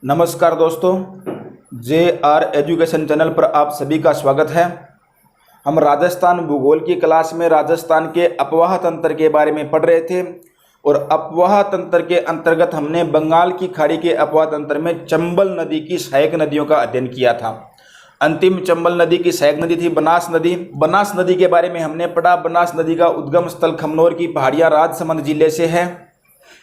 नमस्कार दोस्तों, JR education channel पर आप सभी का स्वागत है। हम राजस्थान भूगोल की क्लास में राजस्थान के अपवाह तंत्र के बारे में पढ़ रहे थे और अपवाह तंत्र के अंतर्गत हमने बंगाल की खाड़ी के अपवाह तंत्र में चंबल नदी की सहायक नदियों का अध्ययन किया था। अंतिम चंबल नदी की सहायक नदी थी बनास नदी। बनास नदी के बारे में हमने पढ़ा। बनास नदी का उद्गम स्थल खमनोर की पहाड़ियाँ राजसमंद जिले से है।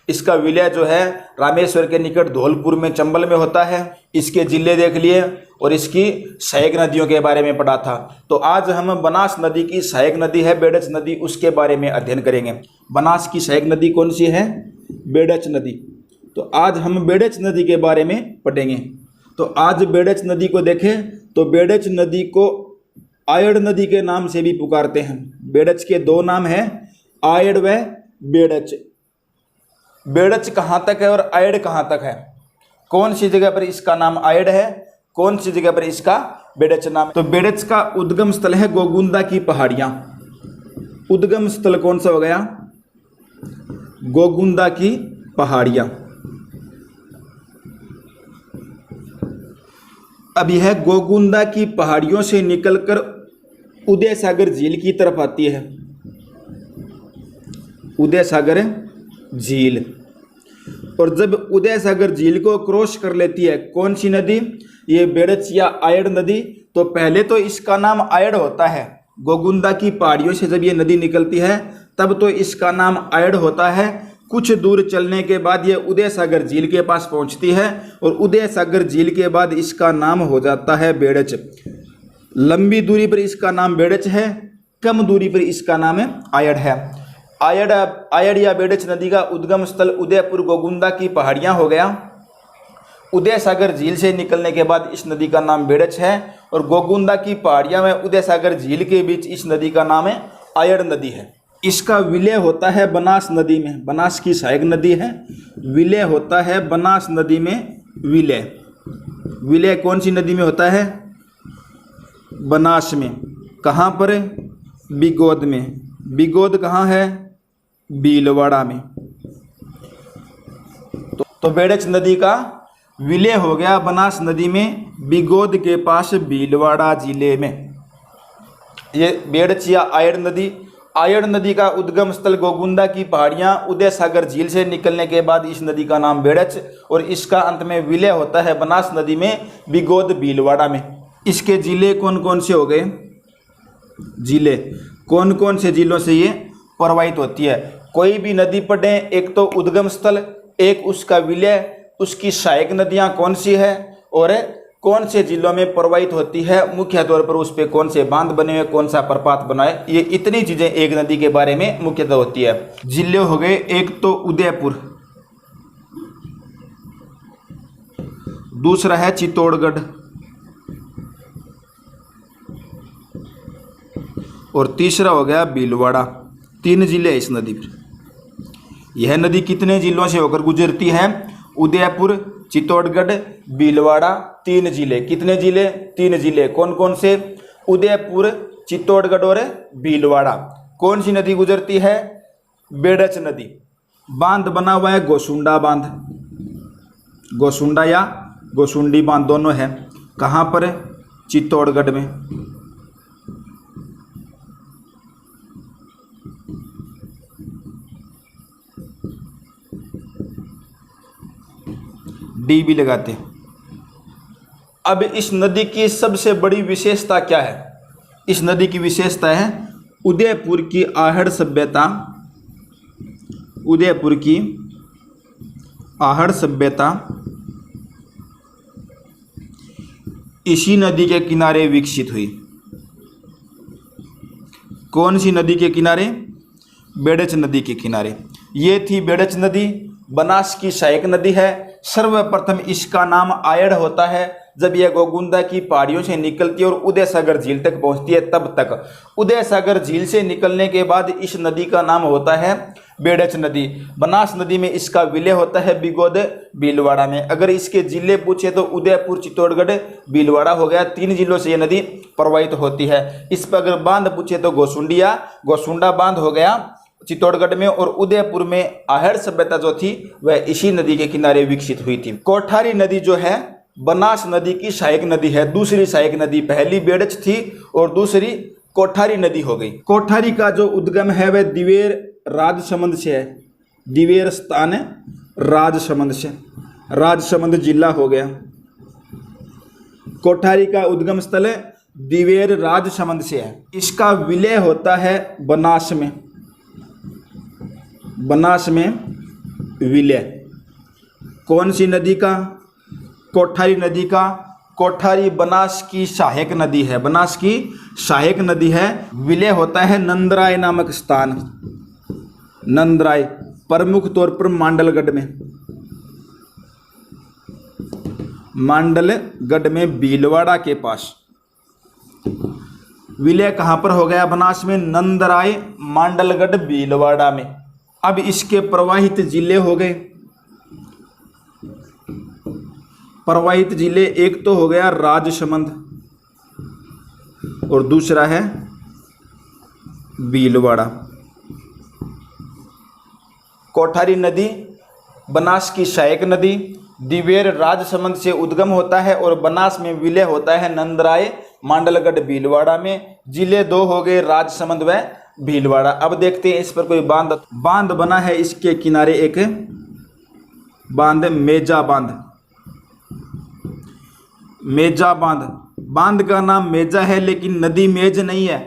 इसका विलय जो है रामेश्वर के निकट धौलपुर में चंबल में होता है। इसके जिले देख लिए और इसकी सहायक नदियों के बारे में पढ़ा था। तो आज हम बनास नदी की सहायक नदी है बेड़च नदी, उसके बारे में अध्ययन करेंगे। बनास की सहायक नदी कौन सी है? बेड़च नदी। तो आज हम बेड़च नदी के बारे में पढ़ेंगे। तो आज बेड़च नदी को देखें तो बेड़च नदी को आयड़ नदी के नाम से भी पुकारते हैं। बेड़च के दो नाम हैं, आयड़ व बेड़च। बेड़च कहाँ तक है और आयड़ कहाँ तक है? कौन सी जगह पर इसका नाम आयड़ है, कौन सी जगह पर इसका बेड़च नाम? तो बेड़च का उद्गम स्थल है गोगुंदा की पहाड़ियाँ। उद्गम स्थल कौन सा हो गया? गोगुंदा की पहाड़ियाँ। अब यह गोगुंदा की पहाड़ियों से निकलकर उदय सागर झील की तरफ आती है। उदय सागर झील। और जब उदय सागर झील को क्रॉस कर लेती है कौन सी नदी? ये बेड़च या आयड़ नदी। तो पहले तो इसका नाम आयड़ होता है। गोगुंदा की पहाड़ियों से जब ये नदी निकलती है तब तो इसका नाम आयड़ होता है। कुछ दूर चलने के बाद ये उदय सागर झील के पास पहुंचती है और उदय सागर झील के बाद इसका नाम हो जाता है बेड़च। लंबी दूरी पर इसका नाम बेड़च है, कम दूरी पर इसका नाम आयड़ है। आयड़ या बेड़च नदी का उद्गम स्थल उदयपुर गोगुंदा की पहाड़ियाँ हो गया। उदय सागर झील से निकलने के बाद इस नदी का नाम बेड़च है और गोगुंदा की पहाड़ियाँ में उदय सागर झील के बीच इस नदी का नाम है आयड़ नदी है। इसका विलय होता है बनास नदी में। बनास की सहायक नदी है। विलय होता है बनास नदी में। विलय कौन सी नदी में होता है? बनास में। कहाँ पर? बिगोद में। बिगोद कहाँ है? भीलवाड़ा में। तो बेड़च नदी का विलय हो गया बनास नदी में, बिगोद के पास भीलवाड़ा जिले में। ये बेड़च या आयड़ नदी। आयड़ नदी का उद्गम स्थल गोगुंदा की पहाड़ियाँ उदय सागर झील से निकलने के बाद इस नदी का नाम बेड़च और इसका अंत में विलय होता है बनास नदी में, बिगोद भीलवाड़ा में। इसके जिले कौन कौन से हो गए? जिले कौन कौन से जिलों से ये प्रवाहित होती है? कोई भी नदी पढ़े, एक तो उद्गम स्थल, एक उसका विलय, उसकी सहायक नदियाँ कौन सी है और कौन से जिलों में प्रवाहित होती है, मुख्य तौर पर उस पर कौन से बांध बने हुए, कौन सा प्रपात बना है। ये इतनी चीज़ें एक नदी के बारे में मुख्यतः होती है। जिले हो गए, एक तो उदयपुर, दूसरा है चित्तौड़गढ़ और तीसरा हो गया भीलवाड़ा। 3 जिले इस नदी पर। यह नदी कितने जिलों से होकर गुजरती है? उदयपुर, चित्तौड़गढ़, भीलवाड़ा, 3 जिले। कितने जिले? 3 जिले। कौन कौन से? उदयपुर, चित्तौड़गढ़ और भीलवाड़ा। कौन सी नदी गुजरती है? बेड़च नदी। बांध बना हुआ है गोसुंडा बांध। गोसुंडा या गोसुंडी बांध दोनों है। कहाँ पर? चित्तौड़गढ़ में। डी भी लगाते। अब इस नदी की सबसे बड़ी विशेषता क्या है? इस नदी की विशेषता है उदयपुर की आहड़ सभ्यता। उदयपुर की आहड़ सभ्यता इसी नदी के किनारे विकसित हुई। कौन सी नदी के किनारे? बेड़च नदी के किनारे। ये थी बेड़च नदी। बनास की सहायक नदी है। सर्वप्रथम इसका नाम आयड़ होता है जब यह गोगुंदा की पहाड़ियों से निकलती है और उदय सागर झील तक पहुंचती है तब तक। उदय सागर झील से निकलने के बाद इस नदी का नाम होता है बेड़च नदी। बनास नदी में इसका विलय होता है बिगोद भीलवाड़ा में। अगर इसके जिले पूछे तो उदयपुर, चित्तौड़गढ़, भीलवाड़ा हो गया। 3 जिलों से यह नदी प्रवाहित होती है। इस पर अगर बांध पूछे तो गोसुंडिया, गोसुंडा बांध हो गया चित्तौड़गढ़ में, और उदयपुर में आहड़ सभ्यता जो थी वह इसी नदी के किनारे विकसित हुई थी। कोठारी नदी जो है बनास नदी की सहायक नदी है, दूसरी सहायक नदी। पहली बेड़च थी और दूसरी कोठारी नदी हो गई। कोठारी का जो उद्गम है वह दिवेर राजसमंद से है। दिवेर स्थान है राजसमंद से, राजसमंद जिला हो गया। कोठारी का उद्गम स्थल है दिवेर राजसमंद से है। इसका विलय होता है बनास में, बनास में विलय। कौन सी नदी का? कोठारी नदी का। कोठारी बनास की सहायक नदी है, बनास की सहायक नदी है। विलय होता है नंदराय नामक स्थान, नंदराय, प्रमुख तौर पर मांडलगढ़ में, मांडलगढ़ में भीलवाड़ा के पास। विलय कहाँ पर हो गया? बनास में, नंदराय, मांडलगढ़, भीलवाड़ा में। अब इसके प्रवाहित जिले हो गए। प्रवाहित जिले एक तो हो गया राजसमंद और दूसरा है भीलवाड़ा। कोठारी नदी बनास की सहायक नदी, दिवेर राजसमंद से उद्गम होता है और बनास में विलय होता है नंदराय, मांडलगढ़, भीलवाड़ा में। जिले दो हो गए राजसमंद व भीलवाड़ा। अब देखते हैं इस पर कोई बांध बना है। इसके किनारे एक बांध, मेजा बांध, मेजा बांध। बांध का नाम मेजा है लेकिन नदी मेज नहीं है,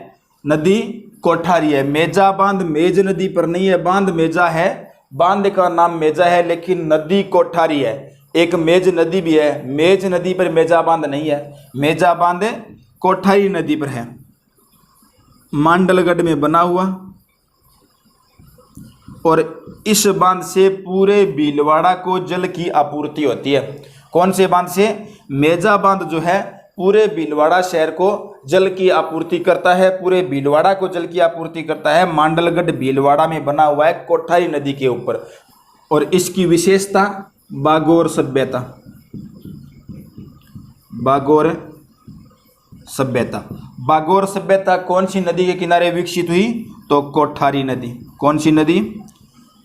नदी कोठारी है। मेजा बांध मेज नदी पर नहीं है, बांध मेजा है। बांध का नाम मेजा है लेकिन नदी कोठारी है। एक मेज नदी भी है, मेज नदी पर मेजा बांध नहीं है। मेजा बांध कोठारी नदी पर है, मांडलगढ़ में बना हुआ। और इस बांध से पूरे भीलवाड़ा को जल की आपूर्ति होती है। कौन से बांध से? मेजा बांध जो है पूरे भीलवाड़ा शहर को जल की आपूर्ति करता है, पूरे भीलवाड़ा को जल की आपूर्ति करता है। मांडलगढ़ भीलवाड़ा में बना हुआ है कोठारी नदी के ऊपर। और इसकी विशेषता बागोर सभ्यता, बागोर सभ्यता। बागोर सभ्यता कौन सी नदी के किनारे विकसित हुई? तो कोठारी नदी। कौन सी नदी?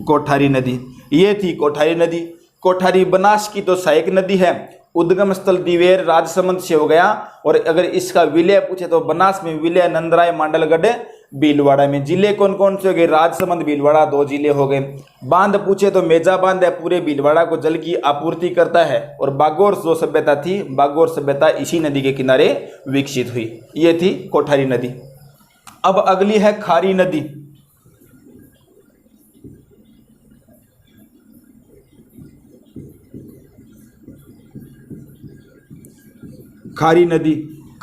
कोठारी नदी। ये थी कोठारी नदी। कोठारी बनास की तो सहायक नदी है, उद्गम स्थल दिवेर राजसमंद से हो गया। और अगर इसका विलय पूछे तो बनास में विलय नंदराय, मांडलगढ़, भीलवाड़ा में। जिले कौन कौन से हो गए? राजसमंद, भीलवाड़ा, 2 जिले हो गए। बांध पूछे तो मेजा बांध है, पूरे भीलवाड़ा को जल की आपूर्ति करता है। और बागोर जो सभ्यता थी, बागोर सभ्यता इसी नदी के किनारे विकसित हुई। ये थी कोठारी नदी। अब अगली है खारी नदी। खारी नदी।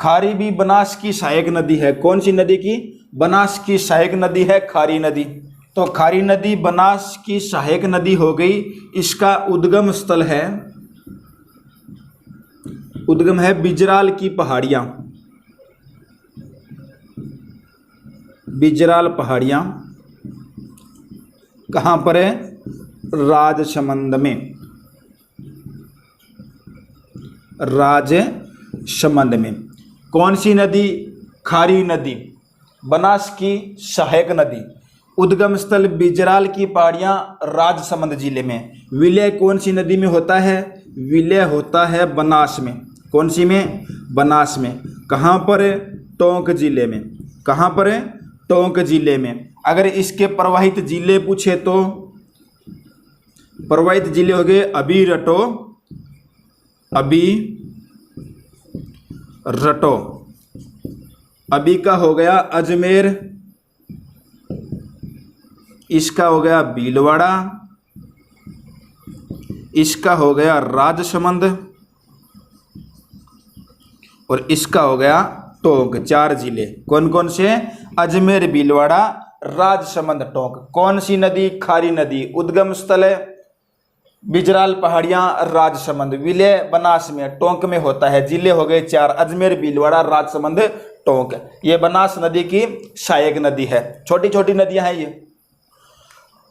खारी भी बनास की सहायक नदी है। कौन सी नदी की? बनास की सहायक नदी है खारी नदी। तो खारी नदी बनास की सहायक नदी हो गई। इसका उद्गम स्थल है, उद्गम है बिजराल की पहाड़ियां, बिजराल पहाड़ियां। कहाँ पर है? राजसमंद में, राजसमंद में। कौन सी नदी? खारी नदी, बनास की सहायक नदी। उद्गम स्थल बिजराल की पहाड़ियाँ, राजसमंद जिले में। विलय कौन सी नदी में होता है? विलय होता है बनास में। कौन सी में? बनास में। कहाँ पर है? टोंक जिले में। कहाँ पर है? टोंक जिले में। अगर इसके प्रवाहित जिले पूछे तो प्रवाहित जिले हो गए अभी रटो, अभी रटो। अभी का हो गया अजमेर, इसका हो गया भीलवाड़ा, इसका हो गया राजसमंद और इसका हो गया टोंक। 4 जिले। कौन कौन से? अजमेर, भीलवाड़ा, राजसमंद, टोंक। कौन सी नदी? खारी नदी। उद्गम स्थल है बिजराल पहाड़ियाँ, राजसमंद। विलय बनास में, टोंक में होता है। जिले हो गए 4, अजमेर, भीलवाड़ा, राजसमंद, टोंक। ये बनास नदी की सहायक नदी है। छोटी छोटी नदियां हैं ये।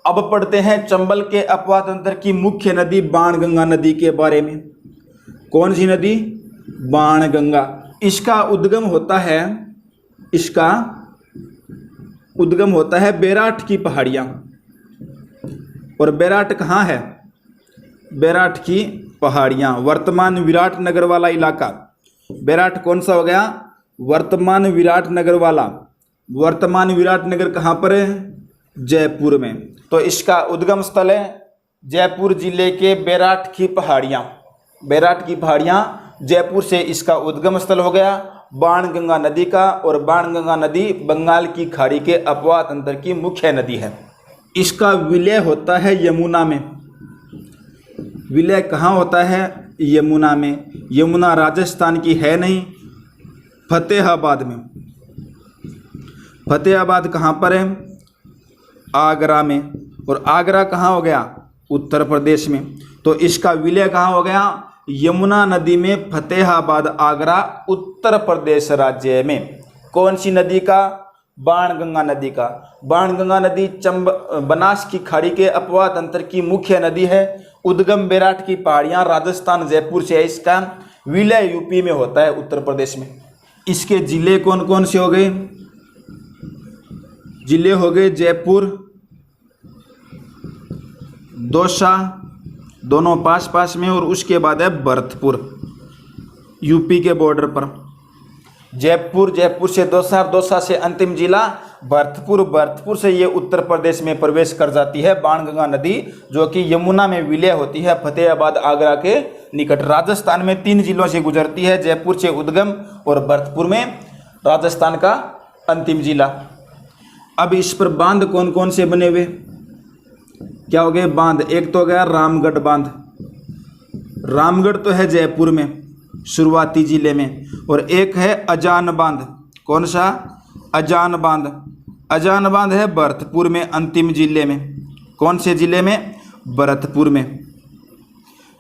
अब पढ़ते हैं चंबल के अपवाह तंत्र की मुख्य नदी बाणगंगा नदी के बारे में। कौन सी नदी? बाणगंगा। इसका उद्गम होता है, इसका उद्गम होता है बैराठ की पहाड़ियाँ। और बैराठ कहाँ है? बैराठ की पहाड़ियाँ, वर्तमान विराटनगर वाला इलाका। बैराठ कौन सा हो गया? वर्तमान विराटनगर वाला। वर्तमान विराटनगर कहाँ पर है? जयपुर में। तो इसका उद्गम स्थल है जयपुर जिले के बैराठ की पहाड़ियाँ। बैराठ की पहाड़ियाँ जयपुर से इसका उद्गम स्थल हो गया बाणगंगा नदी का। और बाणगंगा नदी बंगाल की खाड़ी के अपवाह तंत्र की मुख्य नदी है। इसका विलय होता है यमुना में। विलय कहाँ होता है? यमुना में। यमुना राजस्थान की है नहीं, फतेहाबाद में। फतेहाबाद कहाँ पर है? आगरा में। और आगरा कहाँ हो गया? उत्तर प्रदेश में। तो इसका विलय कहाँ हो गया? यमुना नदी में, फतेहाबाद, आगरा, उत्तर प्रदेश राज्य में। कौन सी नदी का? बाणगंगा नदी का। बाणगंगा नदी बनास की खाड़ी के अपवाह तंत्र की मुख्य नदी है। उद्गम बैराठ की पहाड़ियाँ राजस्थान जयपुर से है। इसका विलय यूपी में होता है, उत्तर प्रदेश में। इसके जिले कौन कौन से हो गए? जिले हो गए जयपुर, दौसा, दोनों पास पास में। और उसके बाद है भरतपुर, यूपी के बॉर्डर पर। जयपुर, जयपुर से दौसा, दौसा से अंतिम जिला भरतपुर, भरतपुर से ये उत्तर प्रदेश में प्रवेश कर जाती है बाणगंगा नदी, जो कि यमुना में विलय होती है फतेहाबाद, आगरा के निकट। राजस्थान में 3 जिलों से गुजरती है, जयपुर से उद्गम और भरतपुर में राजस्थान का अंतिम जिला। अब इस पर बांध कौन कौन से बने हुए? क्या हो गए बांध? एक तो हो गया रामगढ़ बांध। रामगढ़ तो है जयपुर में, शुरुआती जिले में। और एक है अजान बांध। कौन सा? अजान बांध। अजान बांध है भरतपुर में, अंतिम जिले में। कौन से जिले में? भरतपुर में।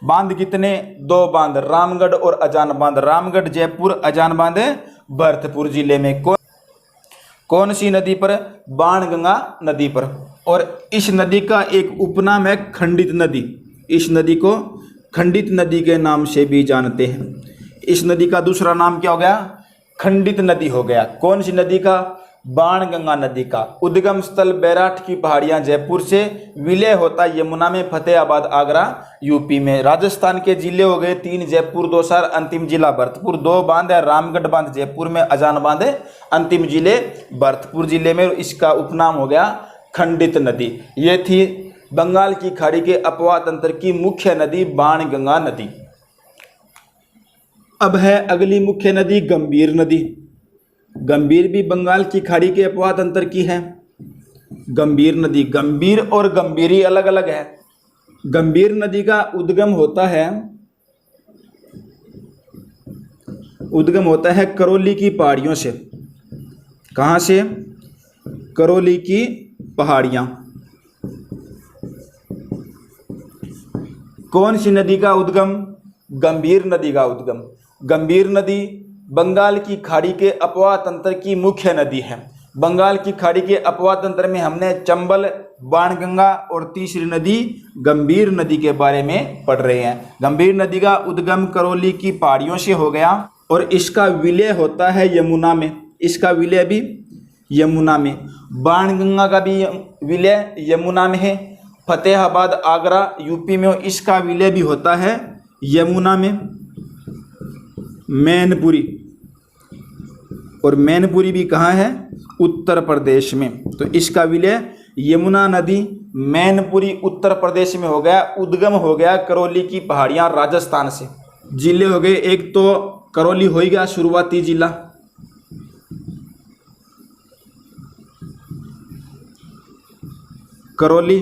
बांध कितने? 2 बांध, रामगढ़ और अजान बांध। रामगढ़ जयपुर, अजान बांध है भरतपुर जिले में। कौन सी नदी पर? बाणगंगा नदी पर। और इस नदी का एक उपनाम है खंडित नदी। इस नदी को खंडित नदी के नाम से भी जानते हैं। इस नदी का दूसरा नाम क्या हो गया? खंडित नदी हो गया। कौन सी नदी का? बाणगंगा नदी का। उद्गम स्थल बैराठ की पहाड़ियां जयपुर से, विलय होता यमुना में, फतेहाबाद, आगरा, यूपी में। राजस्थान के जिले हो गए 3, जयपुर, दौसा, अंतिम जिला भरतपुर। 2 बांध है, रामगढ़ बांध जयपुर में, अजान बांध है अंतिम जिले भरतपुर जिले में। इसका उपनाम हो गया खंडित नदी। ये थी बंगाल की खाड़ी के अपवाह तंत्र की मुख्य नदी बाणगंगा नदी। अब है अगली मुख्य नदी गंभीर नदी। गंभीर भी बंगाल की खाड़ी के अपवाह तंत्र की है। गंभीर नदी, गंभीर और गंभीरी अलग अलग है। गंभीर नदी का उद्गम होता है करौली की पहाड़ियों से। कहाँ से? करौली की पहाड़ियाँ। कौन सी नदी का उद्गम? गंभीर नदी का उद्गम। गंभीर नदी बंगाल की खाड़ी के अपवाह तंत्र की मुख्य नदी है। बंगाल की खाड़ी के अपवाह तंत्र में हमने चंबल, बाणगंगा और तीसरी नदी गंभीर नदी के बारे में पढ़ रहे हैं। गंभीर नदी का उद्गम करौली की पहाड़ियों से हो गया और इसका विलय होता है यमुना में। इसका विलय भी यमुना में। बाणगंगा का भी विलय यमुना में है। फतेहाबाद, आगरा, यूपी में, इसका विलय भी होता है यमुना में। मैनपुरी, और मैनपुरी भी कहाँ है? उत्तर प्रदेश में। तो इसका विलय यमुना नदी, मैनपुरी, उत्तर प्रदेश में हो गया। उद्गम हो गया करौली की पहाड़ियाँ राजस्थान से। जिले हो गए, एक तो करौली हो गया शुरुआती जिला, करौली,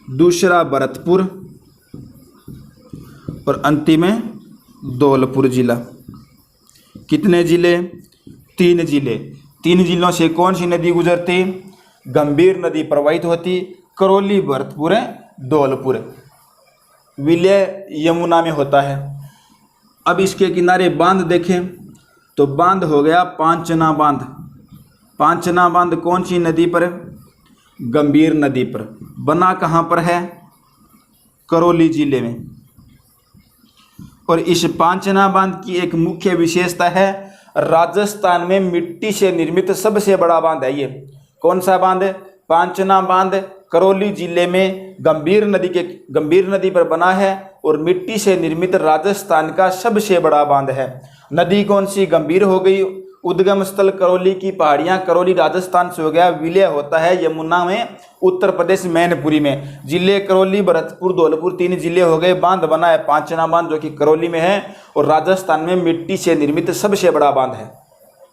दूसरा भरतपुर और अंतिम में धौलपुर जिला। कितने जिले? 3 जिले। 3 जिलों से कौन सी नदी गुजरती? गंभीर नदी प्रवाहित होती। करौली, भरतपुर, धौलपुर। विलय यमुना में होता है। अब इसके किनारे बांध देखें तो बांध हो गया पांचना बांध। पांचना बांध कौन सी नदी पर? गंभीर नदी पर। बना कहाँ पर है? करौली जिले में। और इस पांचना बांध की एक मुख्य विशेषता है, राजस्थान में मिट्टी से निर्मित सबसे बड़ा बांध है ये। कौन सा बांध? पांचना बांध करौली जिले में गंभीर नदी पर बना है और मिट्टी से निर्मित राजस्थान का सबसे बड़ा बांध है। नदी कौन सी? गंभीर हो गई। उद्गम स्थल करौली की पहाड़ियां, करौली राजस्थान से हो गया। विलय होता है यमुना में, उत्तर प्रदेश मैनपुरी में। जिले करौली, भरतपुर, धौलपुर 3 जिले हो गए। बांध बना है पांचना बांध जो कि करौली में है और राजस्थान में मिट्टी से निर्मित सबसे बड़ा बांध है।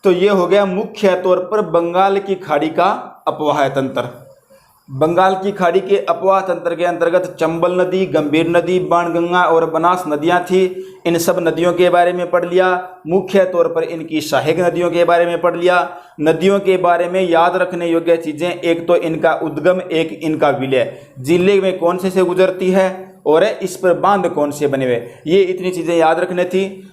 तो ये हो गया मुख्य तौर पर बंगाल की खाड़ी का अपवाह तंत्र। बंगाल की खाड़ी के अपवाह तंत्र के अंतर्गत चंबल नदी, गंभीर नदी, बाणगंगा और बनास नदियां थी। इन सब नदियों के बारे में पढ़ लिया। मुख्य तौर पर इनकी सहायक नदियों के बारे में पढ़ लिया। नदियों के बारे में याद रखने योग्य चीजें, एक तो इनका उद्गम, एक इनका विलय, जिले में कौन से गुजरती है और इस पर बांध कौन से बने हुए, ये इतनी चीजें याद रखने थी।